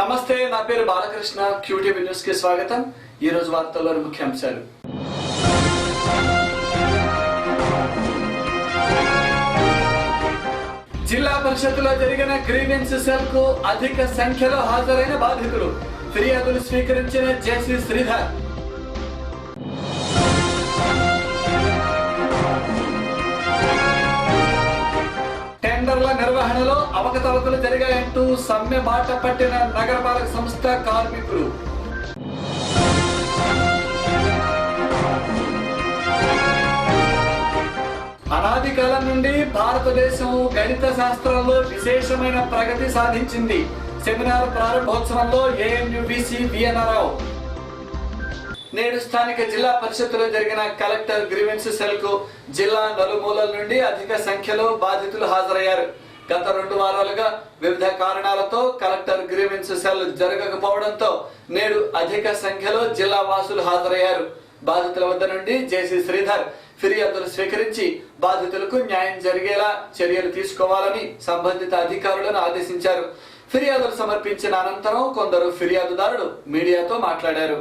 నమస్తే, నా పేరు బాలకృష్ణ. క్యూటీవీ న్యూస్ కి స్వాగతం. ఈ రోజు వార్తల్లోని ముఖ్యాంశాలు. జిల్లా పరిషత్తులో జరిగిన గ్రీవెన్స్ సెల్ కు అధిక సంఖ్యలో హాజరైన బాధితులు. ఫిర్యాదులు స్వీకరించిన జేసీ శ్రీధర్. టెండర్ల నిర్వహణలో అవకతవకలు జరిగాయంటూ సమ్మె బాట పట్టిన నగరపాలక సంస్థ కార్మికులు. అనాది కాలం నుండి భారతదేశం గణిత శాస్త్రంలో విశేషమైన ప్రగతి సాధించింది. సెమినార్ ప్రారంభోత్సవంలో ఏఎన్యూబీసీ విఎన్ఆర్ఆవు. నేడు స్థానిక జిల్లా పరిషత్తులో జరిగిన కలెక్టర్ గ్రీవెన్స్ సెల్ కు జిల్లా నలుమూలల నుండి అధిక సంఖ్యలో బాధితులు హాజరయ్యారు. గత 2 వారాలుగా వివిధ కారణాలతో కలెక్టర్ గ్రీవెన్స్ సెల్ జరగకపోవడంతో నేడు అధిక సంఖ్యలో జిల్లా వాసులు హాజరయ్యారు. బాధితుల వద్ద నుండి జేసీ శ్రీధర్ ఫిర్యాదులు స్వీకరించి బాధితులకు న్యాయం జరిగేలా చర్యలు తీసుకోవాలని సంబంధిత అధికారులను ఆదేశించారు. ఫిర్యాదులు సమర్పించిన అనంతరం కొందరు ఫిర్యాదుదారులు మీడియాతో మాట్లాడారు.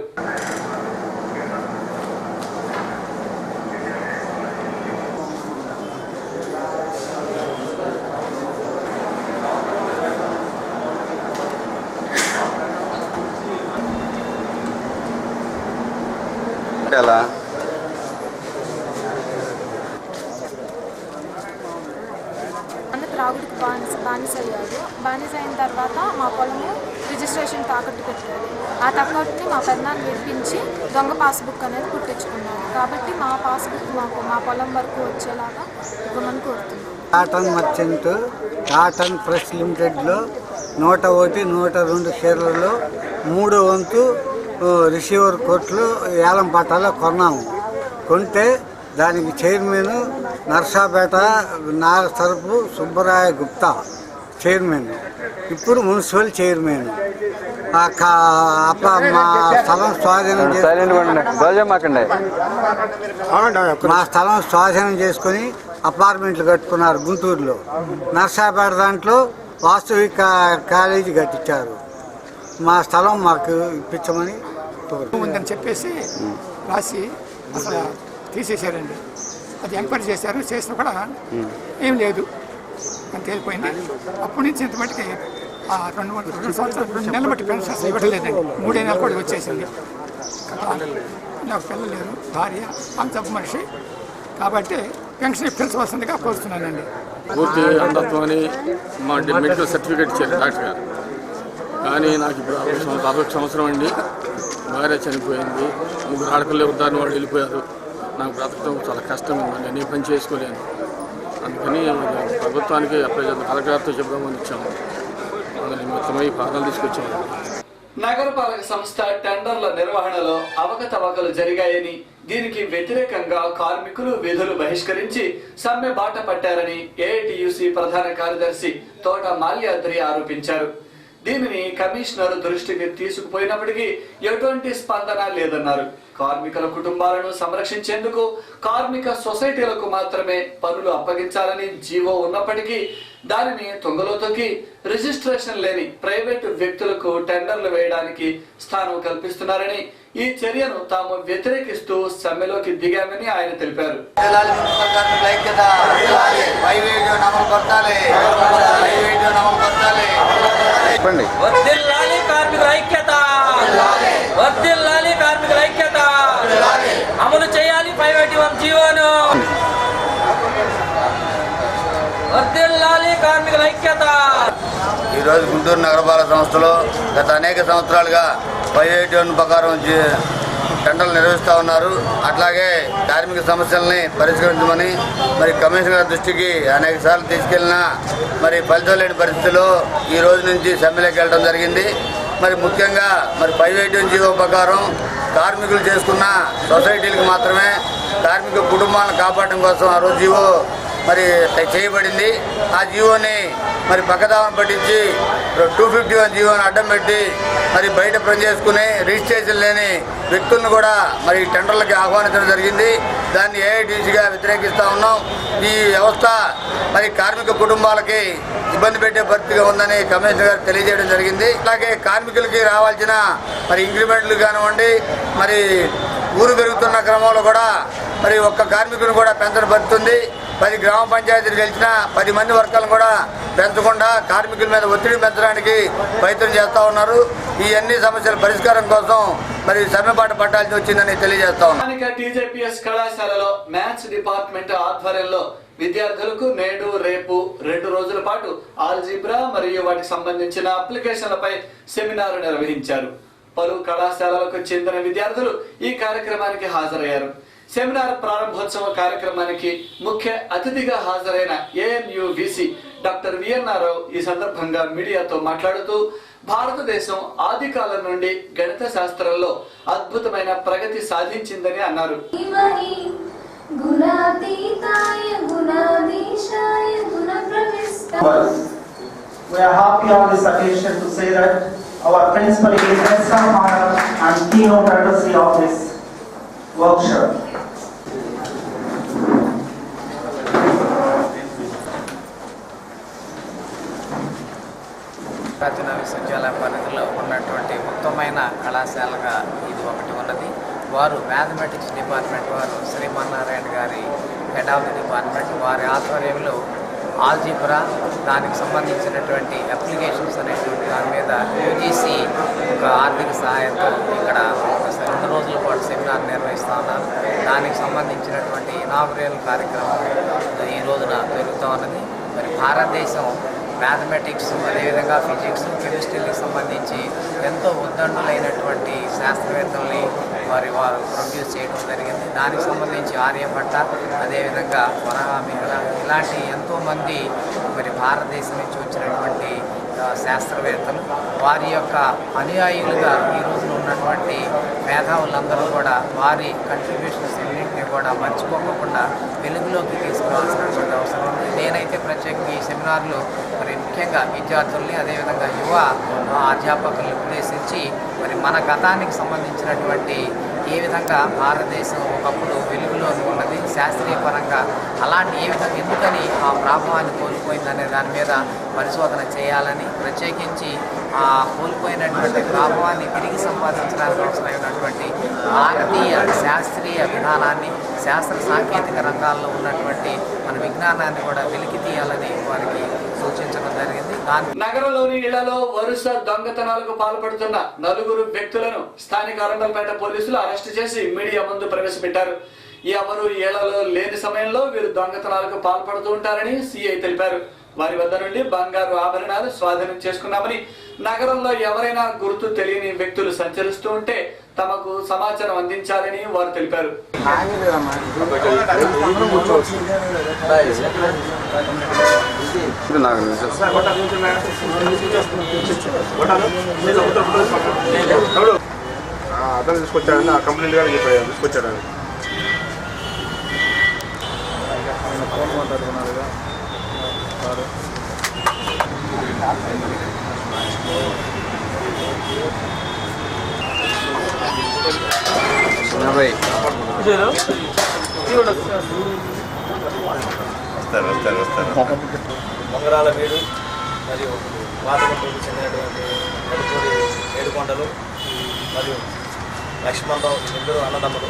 త్రాగుడికి బానిసయ్యాడు. బానిస అయిన తర్వాత మా పొలము రిజిస్ట్రేషన్ తాకట్టు పెట్టాడు. ఆ తాకట్టుని మా పెద్దనాన్ని విడిపించి దొంగ పాస్బుక్ అనేది పుట్టించుకున్నాడు. కాబట్టి మా పాస్బుక్ మాకు మా పొలం వరకు వచ్చేలాగా ఇవ్వమని కోరుతున్నాం. కాటన్ మర్చెంట్ కాటన్ ప్రెస్ లిమిటెడ్లో 101, 102 షేర్లలో 3వ వంతు రిసీవర్ కోర్టులో ఏలం పాటాలో కొన్నాము. కొంటే దానికి చైర్మన్ నర్సాపేట నాగసరపు సుబ్బరాయ గుప్తా చైర్మన్, ఇప్పుడు మున్సిపల్ చైర్మన్. మా స్థలం స్వాధీనం చేసుకుని అపార్ట్మెంట్లు కట్టుకున్నారు గుంటూరులో. నర్సాపేట దాంట్లో వాస్తవిక కాలేజీ కట్టించారు. మా స్థలం మాకు ఇప్పించమని ఉందని చెప్పేసి రాసి అసలు తీసేశారండి. అది ఎంక్వైరీ చేశారు, చేసినా కూడా ఏం లేదు అని తేలిపోయింది. అప్పటి నుంచి ఇంత మట్టికి 2 సంవత్సరాలు 2 నెలల బట్టి పెన్షన్ ఇవ్వడం లేదండి. 3 నెలలు కూడా వచ్చేసింది. నాకు పిల్లలు లేరు, భార్య, అంత మనిషి. కాబట్టి పెన్షన్ పెంచవలసిందిగా కోరుతున్నానండి. పూర్తి అంధత్వం అని మా మెడికల్ సర్టిఫికేట్ ఇచ్చారు డాక్టర్ గారు. కానీ నాకు ఇప్పుడు 60 సంవత్సరం అండి. భార్య చనిపోయింది, 3 ఆడపిల్లలు ఉద్దారణ వాళ్ళు వెళ్ళిపోయారు. నాకు బ్రతకడం చాలా కష్టం ఉందండి. నేను పని చేసుకోలేను. అందుకని ప్రభుత్వానికి కలెక్టర్తో చెప్దామని ఇచ్చాము. అందులో మొత్తమై పాదాలు తీసుకొచ్చాము. నగరపాలక సంస్థ టెండర్ల నిర్వహణలో అవకతవకలు జరిగాయని, దీనికి వ్యతిరేకంగా కార్మికులు విధులు బహిష్కరించి సమ్మె బాట పట్టారని ఏఐటియుసి ప్రధాన కార్యదర్శి తోట మాల్యాద్రి ఆరోపించారు. దీనిని కమిషనర్ దృష్టికి తీసుకుపోయినప్పటికీ ఎటువంటి స్పందన లేదన్నారు. కార్మికుల కుటుంబాలను సంరక్షించేందుకు కార్మిక సొసైటీలకు మాత్రమే పనులు అప్పగించాలని జీవో ఉన్నప్పటికీ దానిని తొంగలో తొక్కి రిజిస్ట్రేషన్ లేని ప్రైవేటు వ్యక్తులకు టెండర్లు వేయడానికి స్థానం కల్పిస్తున్నారని, ఈ చర్యను తాము వ్యతిరేకిస్తూ సమ్మెలోకి దిగామని ఆయన తెలిపారు. అమలు చేయాలి 581 జీవోను. వర్ధిల్లాలి కార్మికుల ఐక్యత. ఈరోజు గుంటూరు నగరపాలక సంస్థలో గత అనేక సంవత్సరాలుగా 581 ప్రకారం టెండర్లు నిర్వహిస్తూ ఉన్నారు. అట్లాగే కార్మిక సమస్యలని పరిష్కరించమని మరి కమిషనర్ దృష్టికి అనేక సార్లు తీసుకెళ్లినా మరి ఫలితం లేని పరిస్థితుల్లో ఈ రోజు నుంచి సమ్మెలోకి వెళ్ళడం జరిగింది. మరి ముఖ్యంగా మరి 581 జీవో ప్రకారం కార్మికులు చేసుకున్న సొసైటీలకు మాత్రమే కార్మిక కుటుంబాలను కాపాడడం కోసం ఆ రోజు జీవో మరి చేయబడింది. ఆ జీవోని మరి పక్కదావన పట్టించి 251 జీవోని అడ్డం పెట్టి మరి బయట పని చేసుకుని రిజిస్ట్రేషన్ లేని వ్యక్తులను కూడా మరి టెండర్లకి ఆహ్వానించడం జరిగింది. దాన్ని ఏఐటీసీగా వ్యతిరేకిస్తూ ఉన్నాం. ఈ వ్యవస్థ మరి కార్మిక కుటుంబాలకి ఇబ్బంది పెట్టే పరిస్థితిగా ఉందని కమిషనర్ గారు తెలియజేయడం జరిగింది. అలాగే కార్మికులకి రావాల్సిన మరి ఇంక్రిమెంట్లు కానివ్వండి, మరి ఊరు పెరుగుతున్న క్రమంలో కూడా మరి ఒక్క కార్మికుని కూడా పెంచడం పడుతుంది. 10 గ్రామ పంచాయతీలు గెలిచిన 10 మంది వర్గాలను కూడా పెంచకుండా కార్మికుల మీద ఒత్తిడి పెంచడానికి ప్రయత్నం చేస్తూ ఉన్నారు. ఈ అన్ని సమస్యల పరిష్కారం కోసం మరి సమ్మెబాట పట్టాల్సి వచ్చిందని తెలియజేస్తా ఉన్నాం. టీజేపీఎస్ కళాశాలలో మ్యాథ్స్ డిపార్ట్మెంట్ ఆధ్వర్యంలో విద్యార్థులకు నేడు రేపు 2 రోజుల పాటు ఆల్జీబ్రా మరియు వాటికి సంబంధించిన అప్లికేషన్లపై సెమినార్ నిర్వహించారు. పలు కళాశాలలకు చెందిన విద్యార్థులు ఈ కార్యక్రమానికి హాజరయ్యారు. సెమినార్ ప్రారంభోత్సవ కార్యక్రమానికి ముఖ్య అతిథిగా హాజరైన ఏఎన్యూవిసి డాక్టర్ విఎన్ఆర్ రావు ఈ సందర్భంగా మీడియాతో మాట్లాడుతూ భారతదేశం ఆది కాలం నుండి గణిత శాస్త్రంలో అద్భుతమైన ప్రగతి సాధించిందని అన్నారు. We are happy on this occasion to say that our principal is guest of honor and keynote address of this workshop. ప్రాచీన విశ్వవిద్యాలయ పరిధిలో ఉన్నటువంటి ఉత్తమమైన కళాశాలగా ఇది ఒకటి ఉన్నది. వారు మ్యాథమెటిక్స్ డిపార్ట్మెంట్ వారు శ్రీమన్నారాయణ గారి హెడ్ ఆఫ్ ది డిపార్ట్మెంట్ వారి ఆధ్వర్యంలో ఆల్జీబ్రా దానికి సంబంధించినటువంటి అప్లికేషన్స్ అనేటువంటి దాని మీద యూజీసీ ఒక ఆర్థిక సహాయంతో ఇక్కడ 2 రోజుల పాటు సెమినార్ నిర్వహిస్తూ ఉన్నారు. దానికి సంబంధించినటువంటి ఇనాగ్రేల్ కార్యక్రమం ఈ రోజున జరుగుతూ ఉన్నది. మరి భారతదేశం మ్యాథమెటిక్స్ అదేవిధంగా ఫిజిక్స్ కెమిస్ట్రీకి సంబంధించి ఎంతో ఉద్దండులైనటువంటి శాస్త్రవేత్తల్ని వారు ప్రొడ్యూస్ చేయడం జరిగింది. దానికి సంబంధించి ఆర్యభట్ట అదేవిధంగా వరహామిహిర ఇలాంటి ఎంతోమంది మరి భారతదేశం నుంచి వచ్చినటువంటి శాస్త్రవేత్తలు వారి యొక్క అనుయాయులుగా ఈ రోజున ఉన్నటువంటి మేధావులందరూ కూడా వారి కంట్రిబ్యూషన్స్ అన్నింటినీ కూడా మర్చిపోకుండా వెలుగులోకి తీసుకురావాల్సినటువంటి అవసరం ఉంది. నేనైతే ప్రత్యేకంగా ఈ సెమినార్లో మరి ముఖ్యంగా విద్యార్థుల్ని అదేవిధంగా యువ అధ్యాపకులను ఉద్దేశించి మరి మన గతానికి సంబంధించినటువంటి ఏ విధంగా భారతదేశం ఒకప్పుడు వెలుగులో ఉన్నది శాస్త్రీయ పరంగా అలాంటి ఏ విధంగా ఎందుకని ఆ ప్రాభవాన్ని కోల్పోయిందనే దాని మీద పరిశోధన చేయాలని ప్రత్యేకించి ఆ కోల్పోయినటువంటి ప్రాభవాన్ని తిరిగి సంపాదించడానికి అవసరమైనటువంటి భారతీయ శాస్త్రీయ విధానాన్ని శాస్త్ర సాంకేతిక రంగాల్లో ఉన్నటువంటి మన విజ్ఞానాన్ని కూడా వెలికి తీయాలని వారికి సూచించడం జరిగింది. నగరంలోని ఇళ్లలో వరుస దొంగతనాలకు పాల్పడుతున్న 4 వ్యక్తులను స్థానిక అరండల్పేట పోలీసులు అరెస్టు చేసి మీడియా ముందు ప్రవేశపెట్టారు. ఎవరు ఇళ్లలో లేని సమయంలో వీరు దొంగతనాలకు పాల్పడుతూ ఉంటారని సిఐ తెలిపారు. వారి వద్ద నుండి బంగారు ఆభరణాలు స్వాధీనం చేసుకున్నామని, నగరంలో ఎవరైనా గుర్తు తెలియని వ్యక్తులు సంచరిస్తూ ఉంటే తమకు సమాచారం అందించాలని వారు తెలిపారు. అతను తీసుకొచ్చాడని ఆ కంప్లైంట్ గారు చెప్పాడు తీసుకొచ్చాడని బొంగరాల వీడు మరియు వాతగుంటూరుకు చెందినటువంటి నడుపూరి ఏడుకొండలు మరియు లక్ష్మణరావు ఇద్దరు అన్నదమ్ములు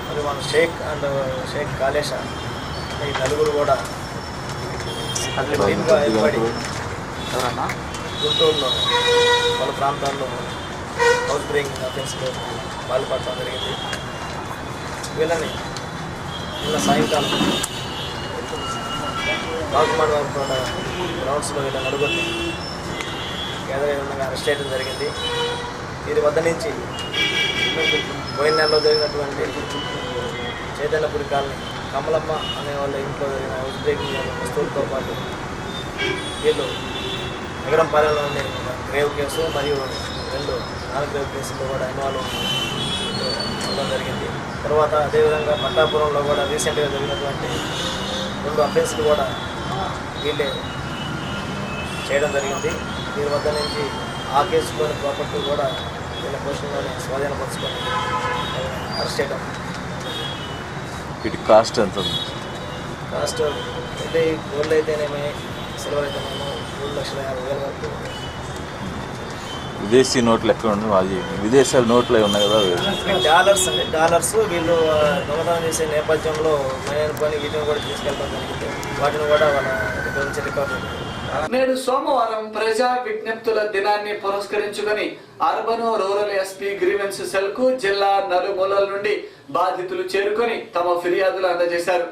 మరియు మన షేక్ కాళేశ ఈ 4 కూడా టీమ్గా ఏర్పడి గుంటూరులో పలు ప్రాంతాల్లో హౌస్ బ్రేకింగ్ అఫెన్స్లో పాల్పడటం జరిగింది. వీళ్ళని నిన్న సాయంకాలం బాగుమాన్ గ్రౌండ్స్లో వీళ్ళ నలుగురిని కేంద్రీయంగా అరెస్ట్ చేయడం జరిగింది. వీరి వద్ద నుంచి పోయిన నెలలో జరిగినటువంటి చైతన్యపురి కాలనీ కమలమ్మ అనే వాళ్ళ ఇంట్లో జరిగిన హౌస్ బ్రేకింగ్ వస్తువులతో పాటు వీళ్ళు నగరంపాలెంలోని గ్రేవ్ కేసు మరియు 2 నాన్ గ్రేవ్ కేసుల్లో కూడా ఇన్వాల్వ్ ఉండడం జరిగింది. తర్వాత అదేవిధంగా పట్టాపురంలో కూడా రీసెంట్గా జరిగినటువంటి 2 అఫెన్స్లు కూడా వీళ్ళే చేయడం జరిగింది. వీరి వద్ద నుంచి ఆ కేసులోని ప్రాపర్టీ కూడా వీళ్ళ పోషణలోనే స్వాధీనపరుచుకొని అరెస్ట్ చేయడం. వీటి కాస్ట్ ఎంత ఉంది? కాస్ట్ అంటే గోల్డ్ అయితేనేమి సిల్వర్ అయితేనేమో 3,50,000 వరకు. విదేశీ నోట్లు ఎక్కడ ఉన్నాయి? అది విదేశాల నోట్లు ఉన్నాయి కదా, డాలర్స్ అండి. డాలర్స్ వీళ్ళు దొంగతనం చేసే నేపథ్యంలో మైనర్ పని వీటిని కూడా తీసుకెళ్ళడం జరిగింది. వాటిని కూడా వాళ్ళ దగ్గర నుంచి రికార్డు. నేడు సోమవారం ప్రజా విజ్ఞప్తుల దినాన్ని పురస్కరించుకొని urban rural SP grievance cell కు జిల్లా నలుమూలల నుండి బాధితులు చేరుకొని తమ ఫిర్యాదులు అందజేశారు.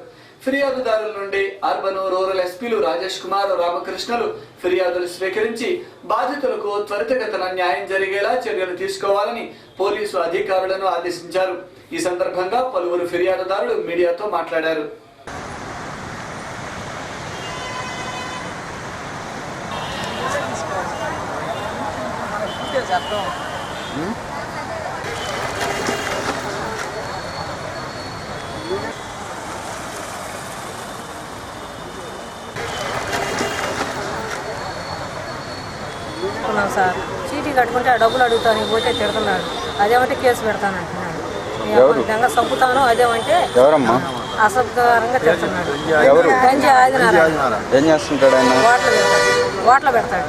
ఫిర్యాదుదారుల నుండి అర్బన్ రూరల్ ఎస్పీలు రాజేష్ కుమార్, రామకృష్ణలు ఫిర్యాదులు స్వీకరించి బాధితులకు త్వరితగతిన న్యాయం జరిగేలా చర్యలు తీసుకోవాలని పోలీసు అధికారులను ఆదేశించారు. ఈ సందర్భంగా పలువురు ఫిర్యాదుదారులు మీడియాతో మాట్లాడారు. సార్ చీటీ కట్టుకుంటే ఆ డబ్బులు అడుగుతాను పోతే తిడుతున్నాడు. అదేమంటే కేసు పెడతాను అంటున్నాడు. విధంగా చంపుతాను అదేమంటే అసభ్యకరంగా తిడుతున్నాడు. గంజి ఆదినారాయణ ఏం చేస్తుంటాడు ఆయన? ఓట్ల పెడతాడు.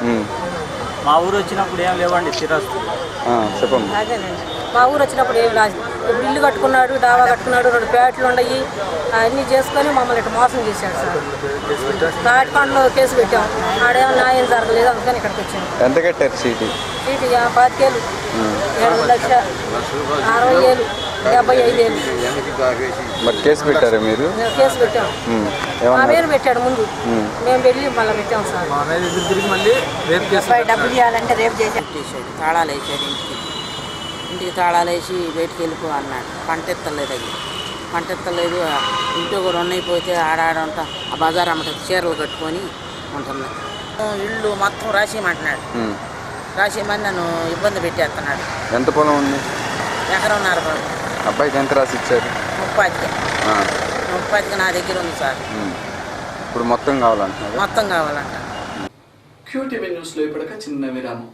మా ఊరు వచ్చినప్పుడు ఏం లేవండి స్థిరస్తు. చెప్పండి. అదేనండి మా ఊరు వచ్చినప్పుడు ఏమి రాదు. ఇప్పుడు ఇల్లు కట్టుకున్నాడు, డాబా కట్టుకున్నాడు, 2 పేటలు ఉన్నాయి. అన్నీ చేసుకొని మమ్మల్ని ఇట్లా మోసం చేశాడు సార్. తాటిపండ్లో కేసు పెట్టాం. ఆడేమో న్యాయం జరగలేదు, అందుకని ఇక్కడికి వచ్చాను. ఎంత కట్టారు చీటీ? చీటీ 25,000, 7,60,000, 75,000. మరి కేసు పెట్టారా మీరు? కేసు పెట్టాం. మా మీద పెట్టాడు ముందు, మేము వెళ్ళి మళ్ళీ పెట్టాం సార్. డబ్బులు ఇవ్వాలంటే రేపు చేసాడు. తాళాలు వేసాడు ఇంటికి తాళాలు వేసి బయటికి వెళ్ళిపో అన్నాడు. పంట ఎత్తలేదు. ఇంట్లో కూడా ఉన్నైపోతే ఆడాడంతా ఆ బజార్ అమ్మట చీరలు కట్టుకొని ఉంటున్నాయి. ఇల్లు మొత్తం రాసేయమంటున్నాడు. రాసేయమని నన్ను ఇబ్బంది పెట్టేస్తున్నాడు. ఎంత పొలం ఉంది? 1.5 ఎకరం. అబ్బాయికి ఎంత రాసి ఇచ్చారు? 30కి నా దగ్గర ఉంది సార్. ఇప్పుడు మొత్తం కావాలంటున్నారు. మొత్తం కావాలంట. QTV న్యూస్లో ఇప్పటిక చిన్న విరామం.